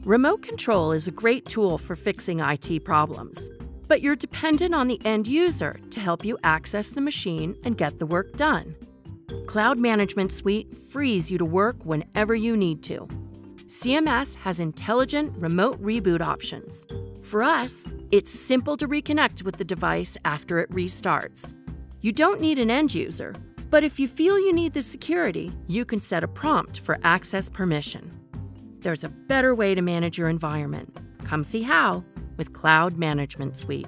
Remote control is a great tool for fixing IT problems, but you're dependent on the end user to help you access the machine and get the work done. Cloud Management Suite frees you to work whenever you need to. CMS has intelligent remote reboot options. For us, it's simple to reconnect with the device after it restarts. You don't need an end user, but if you feel you need the security, you can set a prompt for access permission. There's a better way to manage your environment. Come see how with Cloud Management Suite.